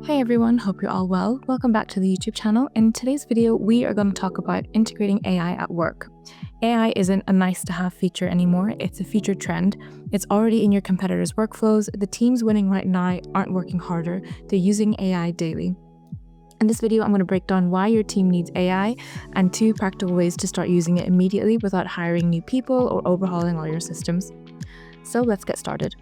Hey everyone, hope you're all well. Welcome back to the YouTube channel. In today's video, we are going to talk about integrating AI at work. AI isn't a nice to have feature anymore, it's a feature trend. It's already in your competitors' workflows. The teams winning right now aren't working harder, they're using AI daily. In this video, I'm going to break down why your team needs AI and 2 practical ways to start using it immediately without hiring new people or overhauling all your systems. So let's get started.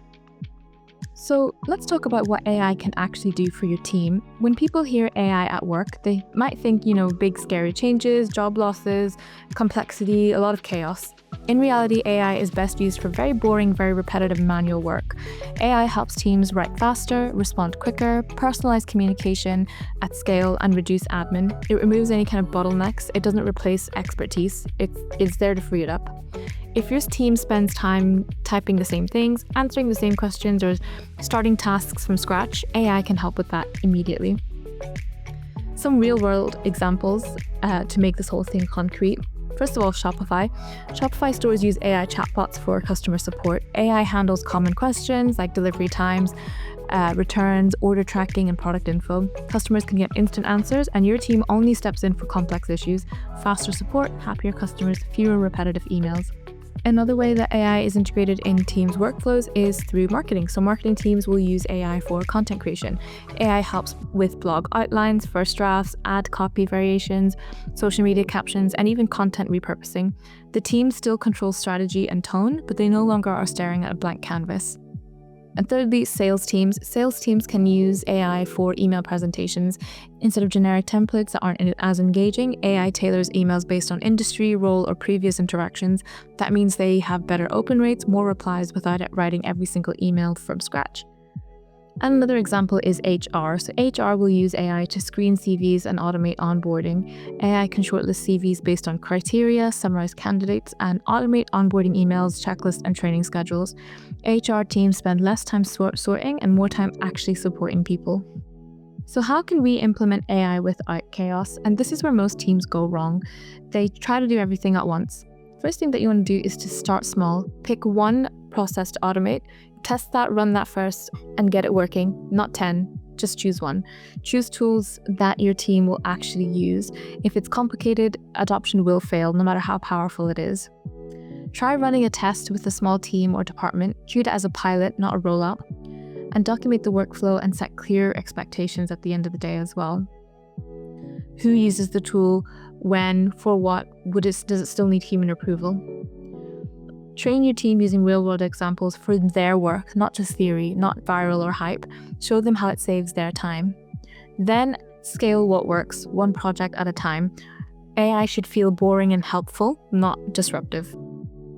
So let's talk about what AI can actually do for your team. When people hear AI at work, they might think, big scary changes, job losses, complexity, a lot of chaos. In reality, AI is best used for very boring, very repetitive manual work. AI helps teams write faster, respond quicker, personalize communication at scale, and reduce admin. It removes any kind of bottlenecks. It doesn't replace expertise. It's there to free it up. If your team spends time typing the same things, answering the same questions, or starting tasks from scratch, AI can help with that immediately. Some real-world examples to make this whole thing concrete. First of all, Shopify. Shopify stores use AI chatbots for customer support. AI handles common questions like delivery times, returns, order tracking, and product info. Customers can get instant answers, and your team only steps in for complex issues. Faster support, happier customers, fewer repetitive emails. Another way that AI is integrated in teams' workflows is through marketing. So marketing teams will use AI for content creation. AI helps with blog outlines, first drafts, ad copy variations, social media captions, and even content repurposing. The team still controls strategy and tone, but they no longer are staring at a blank canvas. And thirdly, sales teams. Sales teams can use AI for email presentations. Instead of generic templates that aren't as engaging, AI tailors emails based on industry, role, or previous interactions. That means they have better open rates, more replies without writing every single email from scratch. And another example is HR. So HR will use AI to screen CVs and automate onboarding. AI can shortlist CVs based on criteria, summarize candidates, and automate onboarding emails, checklists, and training schedules. HR teams spend less time sorting and more time actually supporting people. So how can we implement AI without chaos? And this is where most teams go wrong. They try to do everything at once. First thing that you want to do is to start small. Pick one process to automate. Test that, run that first, and get it working. Not 10, just choose one. Choose tools that your team will actually use. If it's complicated, adoption will fail, no matter how powerful it is. Try running a test with a small team or department. Treat it as a pilot, not a rollout. And document the workflow and set clear expectations at the end of the day as well. Who uses the tool? When? For what? Does it still need human approval? Train your team using real-world examples for their work, not just theory, not viral or hype. Show them how it saves their time. Then scale what works, one project at a time. AI should feel boring and helpful, not disruptive.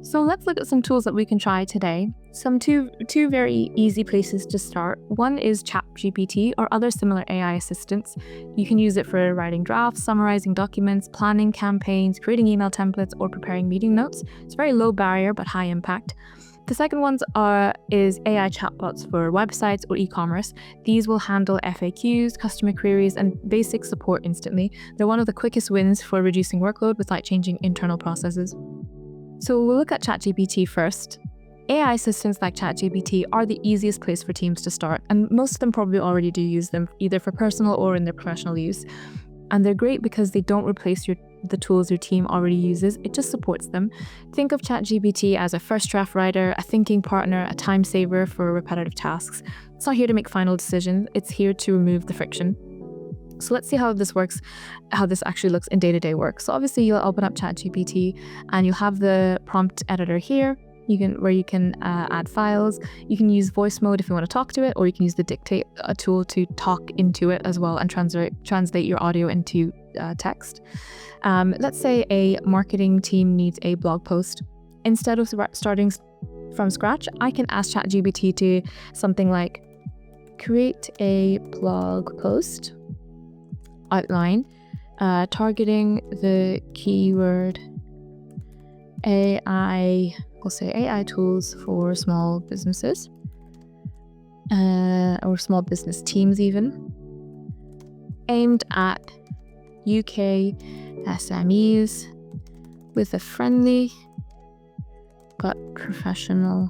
So let's look at some tools that we can try today. Two very easy places to start. One is ChatGPT or other similar AI assistants. You can use it for writing drafts, summarizing documents, planning campaigns, creating email templates, or preparing meeting notes. It's very low barrier but high impact. The second ones is AI chatbots for websites or e-commerce. These will handle FAQs, customer queries, and basic support instantly. They're one of the quickest wins for reducing workload without changing internal processes. So we'll look at ChatGPT first. AI assistants like ChatGPT are the easiest place for teams to start, and most of them probably already do use them, either for personal or in their professional use. And they're great because they don't replace the tools your team already uses, it just supports them. Think of ChatGPT as a first draft writer, a thinking partner, a time saver for repetitive tasks. It's not here to make final decisions, it's here to remove the friction. So let's see how this works, how this actually looks in day-to-day work. So obviously you'll open up ChatGPT and you'll have the prompt editor here, where you can add files. You can use voice mode if you want to talk to it, or you can use the dictate tool to talk into it as well and translate your audio into text. Let's say a marketing team needs a blog post. Instead of starting from scratch, I can ask ChatGPT to something like, create a blog post outline targeting the keyword AI. We'll say AI tools for small businesses or small business teams even, aimed at UK SMEs with a friendly but professional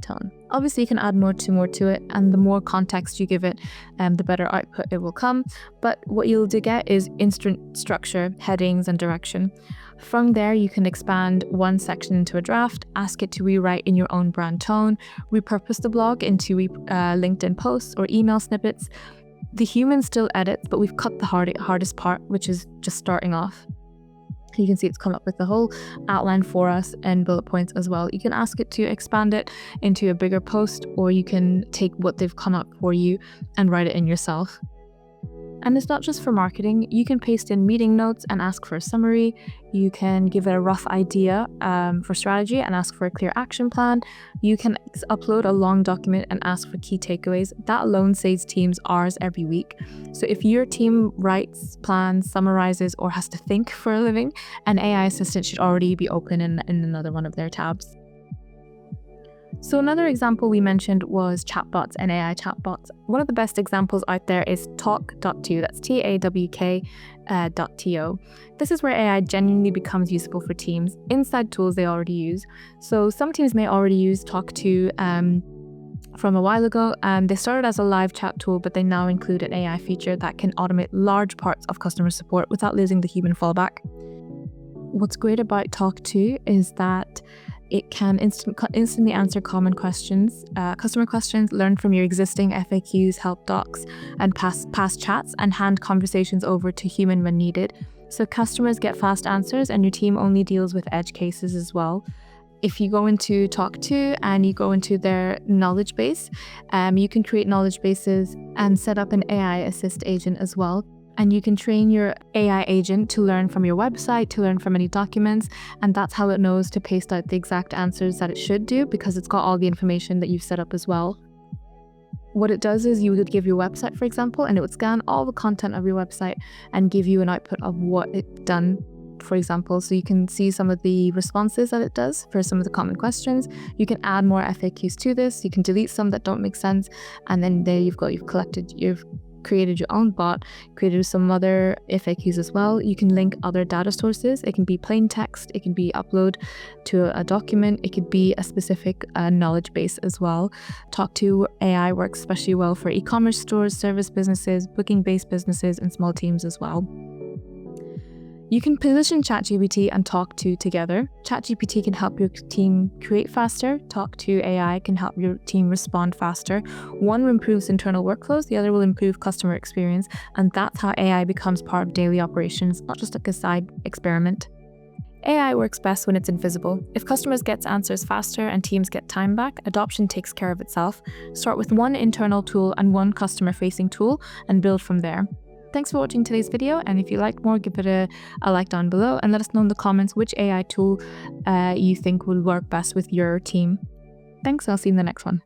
tone. Obviously, you can add more to it, and the more context you give it, the better output it will come. But what you'll get is instant structure, headings, and direction. From there, you can expand one section into a draft, ask it to rewrite in your own brand tone, repurpose the blog into LinkedIn posts or email snippets. The human still edits, but we've cut the hardest part, which is just starting off. You can see it's come up with the whole outline for us and bullet points as well. You can ask it to expand it into a bigger post, or you can take what they've come up for you and write it in yourself. And it's not just for marketing. You can paste in meeting notes and ask for a summary. You can give it a rough idea for strategy and ask for a clear action plan. You can upload a long document and ask for key takeaways. That alone saves teams hours every week. So if your team writes, plans, summarizes, or has to think for a living, an AI assistant should already be open in another one of their tabs. So another example we mentioned was chatbots and AI chatbots. One of the best examples out there is talk.to, that's TAWK.to. This is where AI genuinely becomes useful for teams inside tools they already use. So some teams may already use talk.to from a while ago, and they started as a live chat tool, but they now include an AI feature that can automate large parts of customer support without losing the human fallback. What's great about talk.to is that it can instantly answer common questions, customer questions, learn from your existing FAQs, help docs, and past chats, and hand conversations over to human when needed. So customers get fast answers, and your team only deals with edge cases as well. If you go into talk.to and you go into their knowledge base, you can create knowledge bases and set up an AI assist agent as well. And you can train your AI agent to learn from your website, to learn from any documents, and that's how it knows to paste out the exact answers that it should do, because it's got all the information that you've set up as well. What it does is you would give your website, for example, and it would scan all the content of your website and give you an output of what it's done, for example. So you can see some of the responses that it does for some of the common questions. You can add more FAQs to this. You can delete some that don't make sense. And then there you've created your own bot, created some other FAQs as well. You can link other data sources. It can be plain text, it can be upload to a document, it could be a specific knowledge base as well. talk.to AI works especially well for e-commerce stores, service businesses, booking-based businesses, and small teams as well. You can position ChatGPT and talk.to together. ChatGPT can help your team create faster. talk.to AI can help your team respond faster. One improves internal workflows, the other will improve customer experience, and that's how AI becomes part of daily operations, not just like a side experiment. AI works best when it's invisible. If customers get answers faster and teams get time back, adoption takes care of itself. Start with one internal tool and one customer-facing tool and build from there. Thanks for watching today's video, and if you like more, give it a like down below and let us know in the comments which AI tool you think will work best with your team. Thanks, I'll see you in the next one.